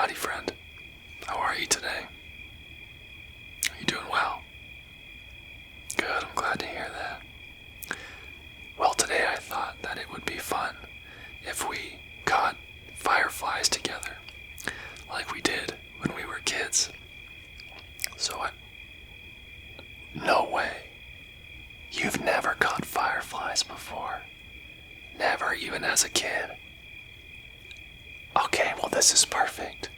Howdy, friend. How are you today? Are you doing well? Good, I'm glad to hear that. Well, today I thought that it would be fun if we caught fireflies together, like we did when we were kids. No way. You've never caught fireflies before? Never, even as a kid? Okay, well, this is perfect.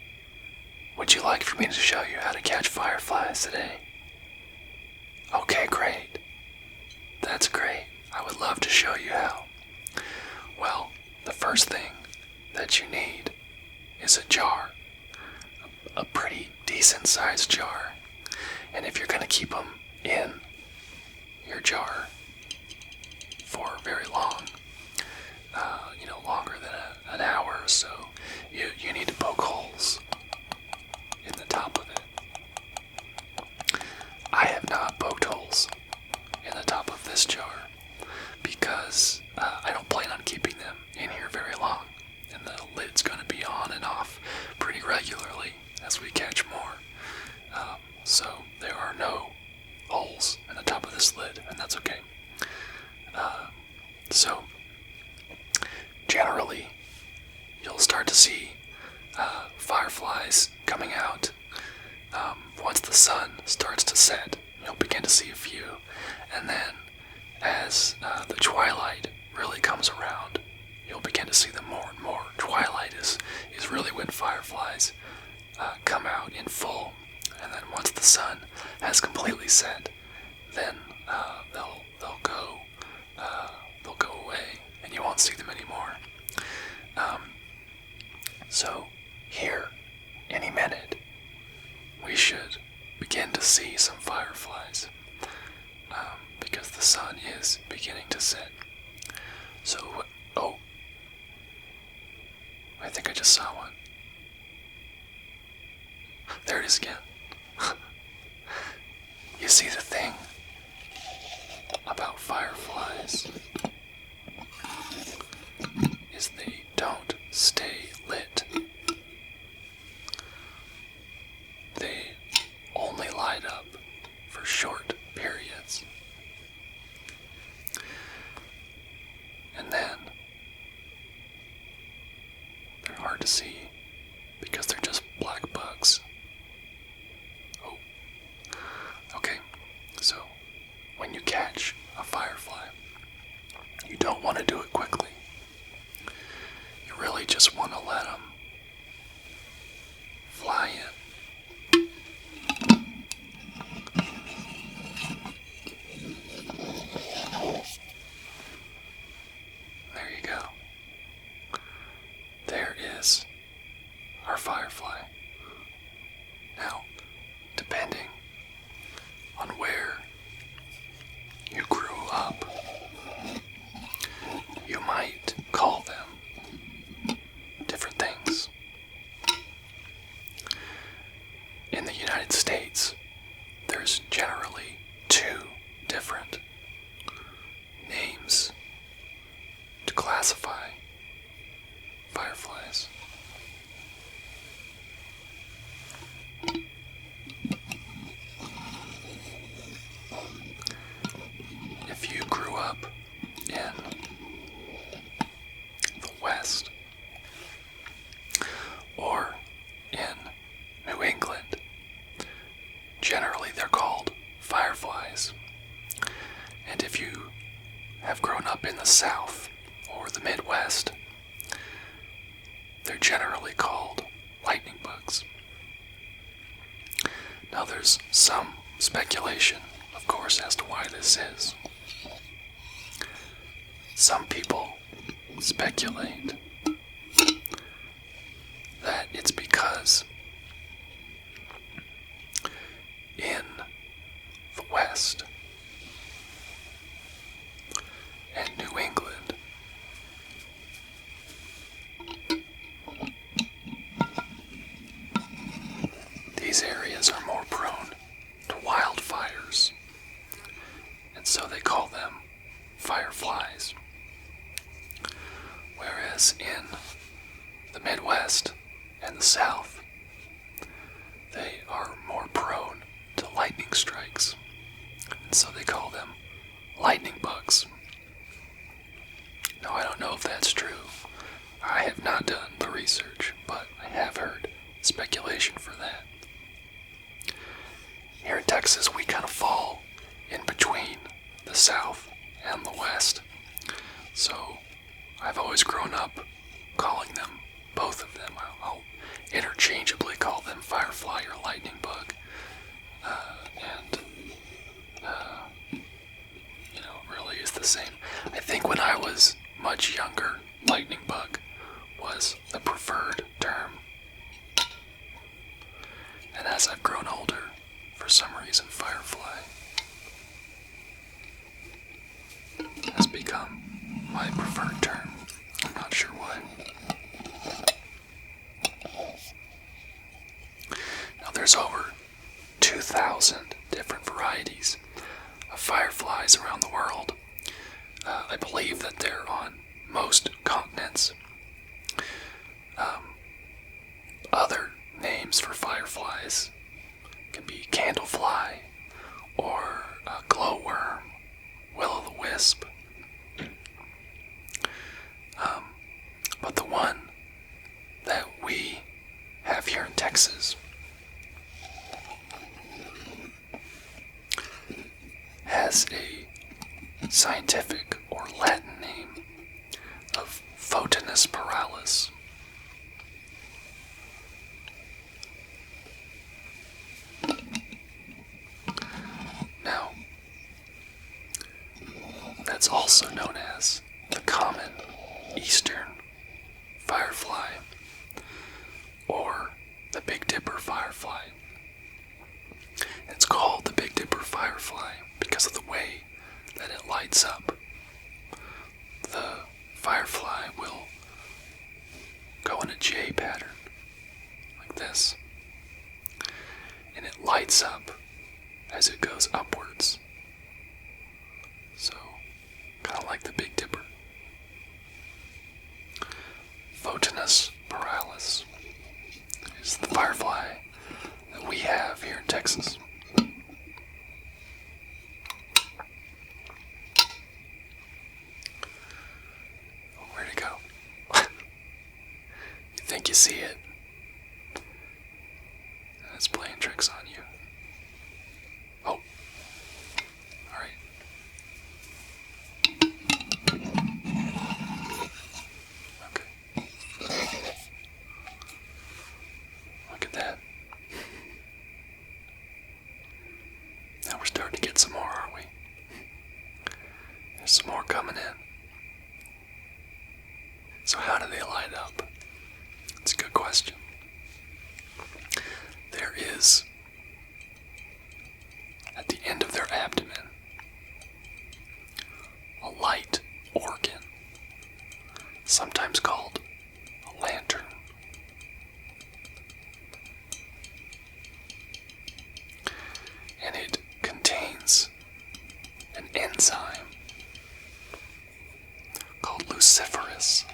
Would you like for me to show you how to catch fireflies today? Okay, great. That's great. I would love to show you how. Well, the first thing that you need is a jar. A pretty decent sized jar. And if you're going to keep them in your jar for very long, longer than an hour or so, you need to poke holes in the top of it. I have not poked holes in the top of this jar because I don't plan on keeping them in here very long, and the lid's going to be on and off pretty regularly as we catch more. So there are no holes in the top of this lid, and that's okay. So generally, you'll start to see fireflies coming out once the sun starts to set. You'll begin to see a few, and then as the twilight really comes around, you'll begin to see them more and more. Twilight is really when fireflies come out in full, and then once the sun has completely set, then they'll go away, and you won't see them anymore. So here, any minute, we should begin to see some fireflies, because the sun is beginning to set. So, I think I just saw one. There it is again. You see, the thing about fireflies is they don't stay lit. They only light up for short periods. And then they're hard to see because they're just black bugs. Oh, okay. So when you catch a firefly, you don't want to do it quickly. You really just want to let them fly in. There you go. There is our firefly. Now, depending on where you grew up, you might call them different things. In the United States, there's generally two different names to classify fireflies. If you grew up in the West or in New England, generally they're called fireflies. And if you have grown up in the South or the Midwest, they're generally called lightning bugs. Now there's some speculation, of course, as to why this is. Some people speculate that it's because in the West and New England, these areas are more prone to wildfires, and so they call them fireflies. Whereas in the Midwest and the South, they are more prone to lightning strikes, and so they call them lightning bugs. Now, I don't know if that's true. I have not done the research, but I have heard speculation for that. Here in Texas, we kind of fall in between the South and the West. So I've always grown up calling them, both of them, I'll interchangeably call them firefly or lightning bug. It really is the same. I think when I was much younger, lightning bug was the preferred term. And as I've grown older, for some reason, firefly has become my preferred term. I'm not sure why. Now, there's over 2,000 different varieties of fireflies around the world. I believe that they're on most continents. Other names for fireflies can be candlefly or glowworm, will-o'-the-wisp. But the one that we have here in Texas has a scientific or Latin name of Photinus piralis. Now, that's also known as the common eastern firefly, or the Big Dipper firefly. It's called the Big Dipper firefly because of the way that it lights up. The firefly will go in a J pattern, like this, and it lights up as it goes upwards. So, kind of like the Big Dipper. Photinus piralis is the firefly that we have here in Texas. Where'd it go? You think you see it? It's playing tricks on you. Oh. Alright. Okay. Look at that. Now we're starting to get some more, aren't we? There's some more coming in. So how do they light up? It's a good question. There is, at the end of their abdomen, a light organ, sometimes called a lantern. And it contains an enzyme called luciferase,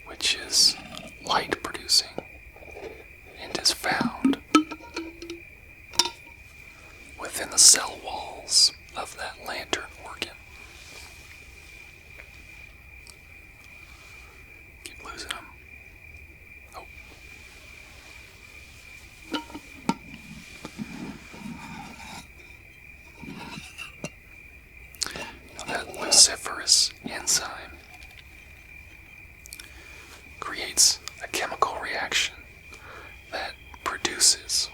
which is light producing and is found within the cell walls of that lantern organ. Keep losing them. Oh. Now that luciferase enzyme creates a chemical reaction that produces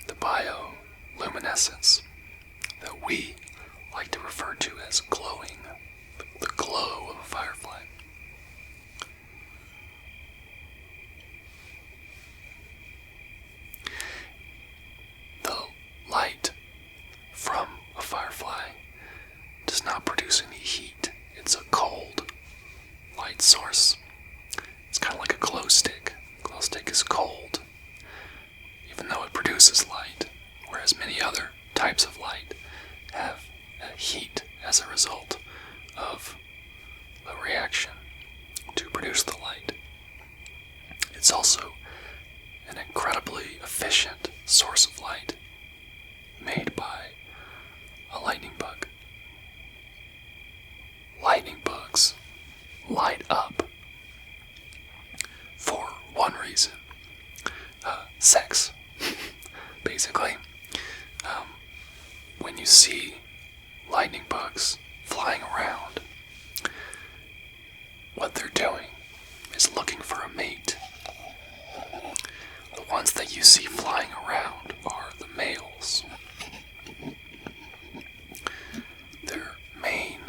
the bioluminescence that we like to refer to as glowing, the glow of a firefly. The light from a firefly does not produce any heat. It's a cold light source. It's kind of like a glow stick. Glow stick is cold, even though it produces light, whereas many other types of light have heat as a result of the reaction to produce the light. efficient source of light made by a lightning bug. Lightning bugs light up for one reason. Sex. Basically, when you see lightning bugs flying around, what they're doing is looking for a mate. The ones that you see flying around are the males. Their main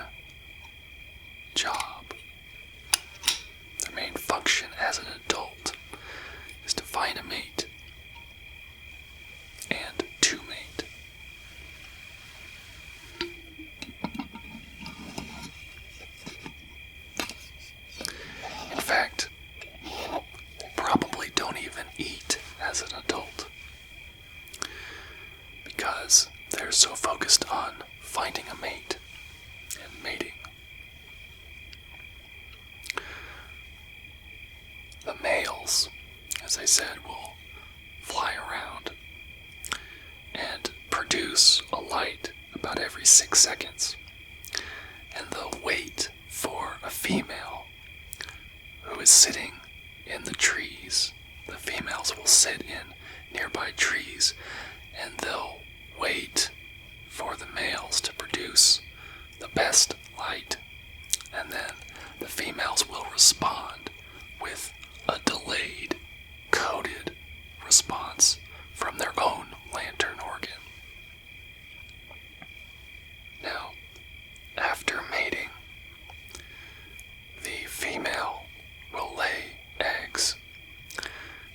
job, their main function as an adult is to find a mate and to mate. In fact, they probably don't even eat as an adult because they're so focused on finding a mate and mating. The males, as I said, will fly around and produce a light about every 6 seconds. And they'll wait for a female who is sitting in the trees. The females will sit in nearby trees and they'll wait for the males to produce the best light. And then the females will respond with a delayed, coded response from their own lantern organ. Now, after mating, the female will lay eggs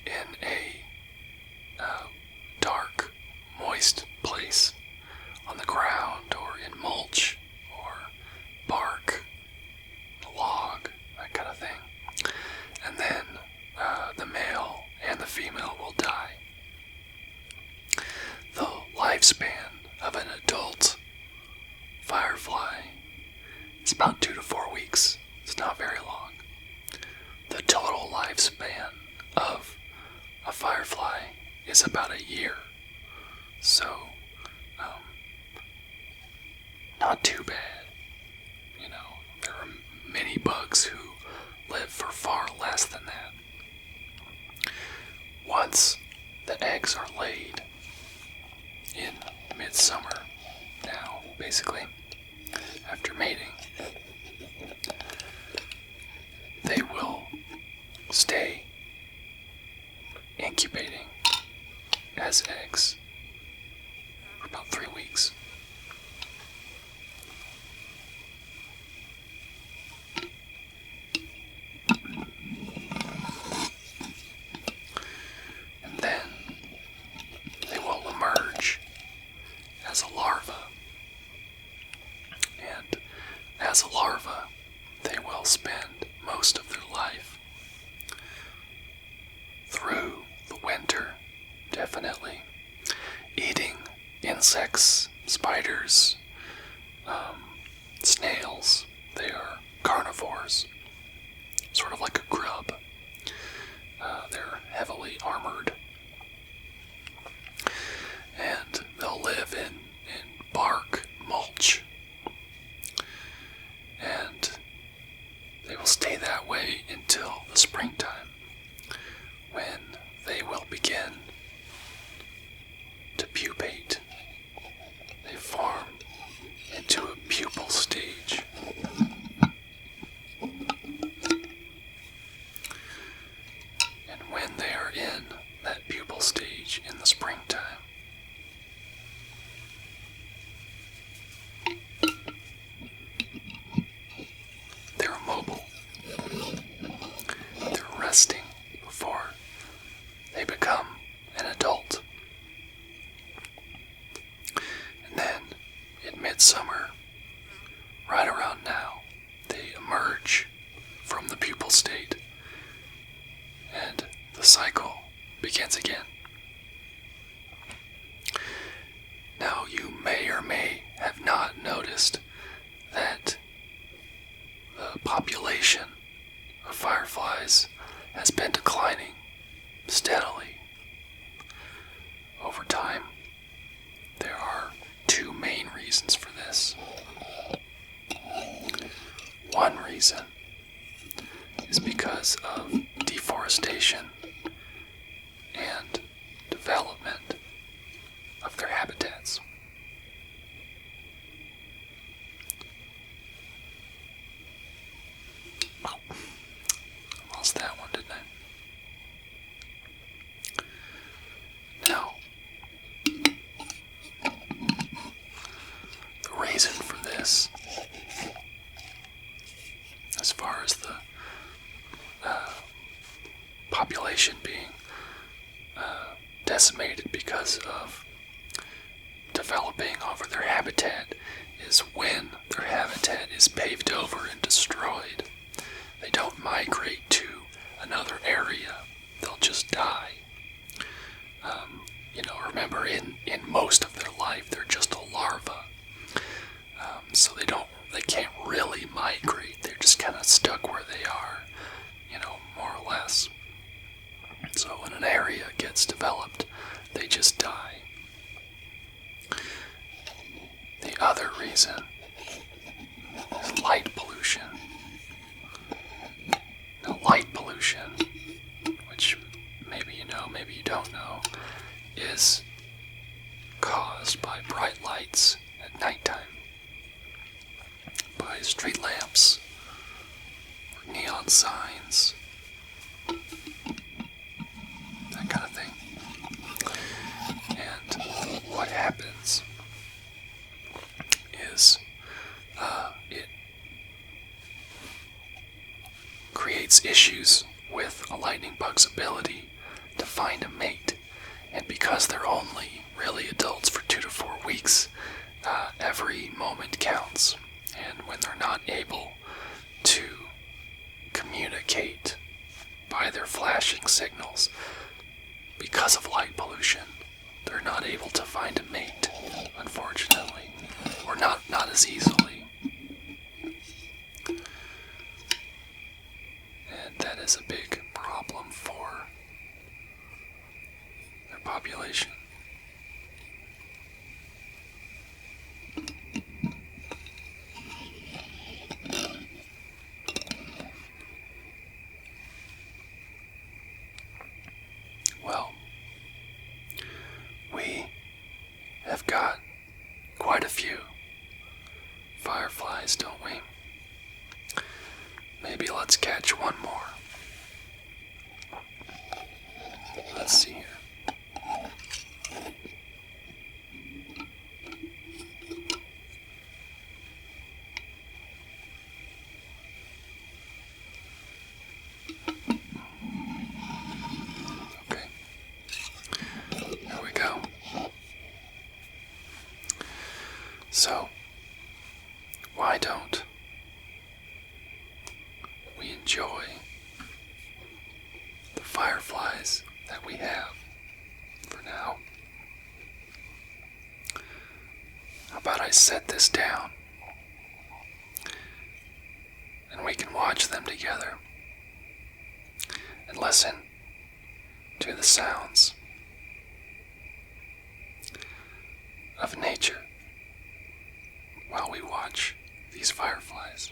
in a dark, moist place on the ground or in mulch or bark, a log, that kind of thing. And then the male and the female will die. The lifespan of an adult firefly is about 2 to 4 weeks. It's not very long. The total lifespan of a firefly is about a year. So, not too bad. You know, there are many bugs who live for far less than that. Once the eggs are laid in midsummer, now basically, after mating, they will stay incubating as eggs for about 3 weeks. And then they will emerge as a larva. And as a larva, they will spend most of their life through the winter, definitely, eating insects, spiders, snails. They are carnivores, sort of like a grub. They're heavily armored. And they'll live in bark, mulch. And they will stay that way until the springtime, when they will begin to pupate. They form into a pupal stage. And when they are in that pupal stage in the springtime, they're mobile. They're resting before they become an adult. And then, in midsummer, right around now, they emerge from the pupal state, and the cycle begins again. Now, you may or may have not noticed that the population of fireflies has been declining steadily. is because of deforestation and development of their habitats. Oh, I lost that one, didn't I? Now, the reason for this, as far as the population being decimated because of developing over their habitat, is when their habitat is paved over and destroyed. They don't migrate to another area. They'll just die. Remember, in most of their life, they're just a larva. So they can't really migrate. They're just kind of stuck where they are, more or less. So when an area gets developed, they just die. The other reason is light pollution. Now, light pollution, which maybe you know, maybe you don't know, is caused by bright lights at nighttime, by street lamps, or neon signs, that kind of thing. And what happens is it creates issues with a lightning bug's ability to find a mate. And because they're only really adults for 2 to 4 weeks, every moment counts. And when they're not able to communicate by their flashing signals, because of light pollution, they're not able to find a mate, unfortunately, or not as easily. And that is a big problem for their population. Well, we have got quite a few fireflies, don't we? Maybe let's catch one more. Let's see here. Okay. There we go. So, why don't we enjoy the fireflies that we have for now? How about I set this down and we can watch them together and listen to the sounds of nature while we watch these fireflies.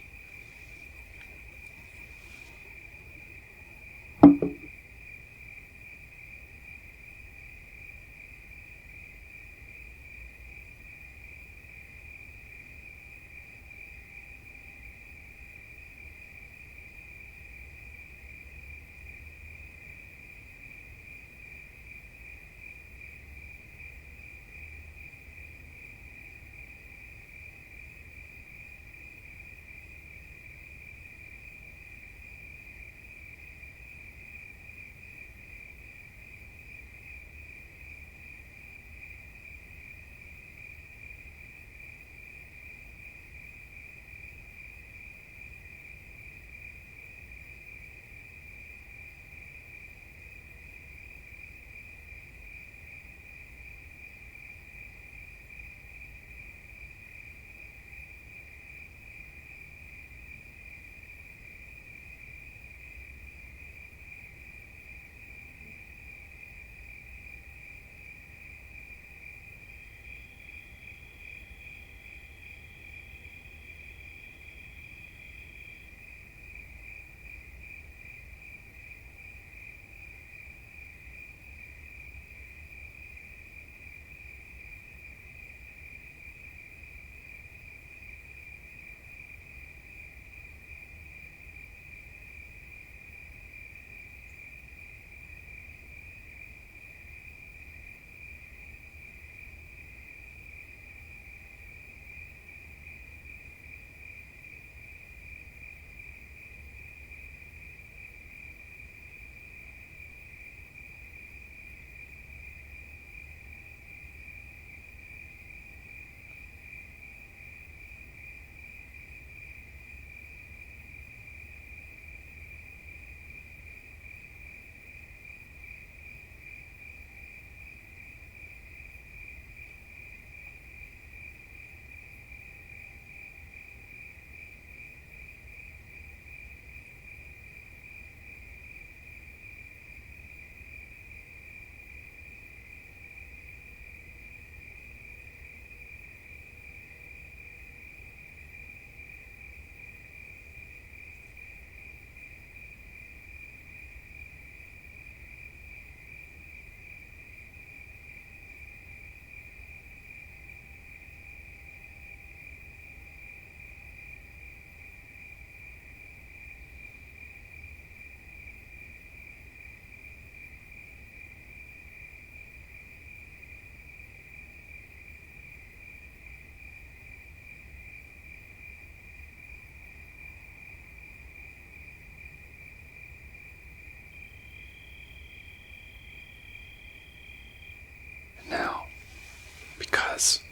because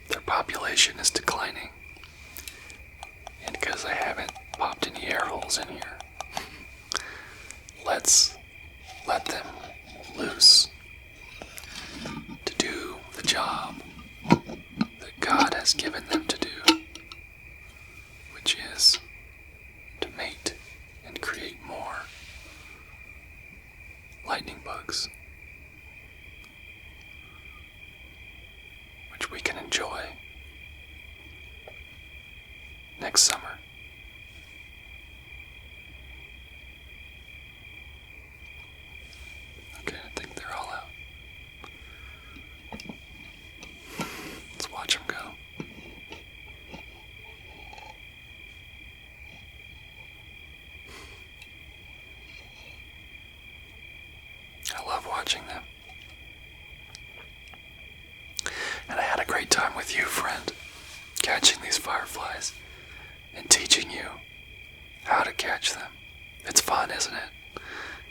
their population is declining. And because I haven't popped any air holes in here, let's let them loose to do the job that God has given them to do, which is to mate and create more lightning bugs, which we can enjoy next summer. Okay, I think they're all out. Let's watch them go. I love watching them. And I had a great time with you, friend, catching these fireflies and teaching you how to catch them. It's fun, isn't it?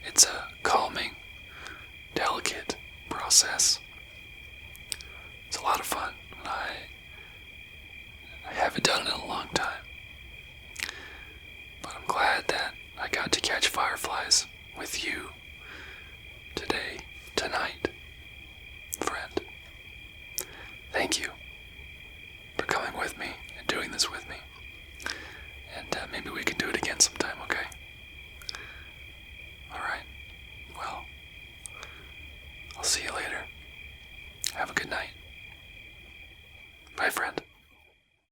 It's a calming, delicate process. It's a lot of fun. I haven't done it in a long time. But I'm glad that I got to catch fireflies with you today, tonight.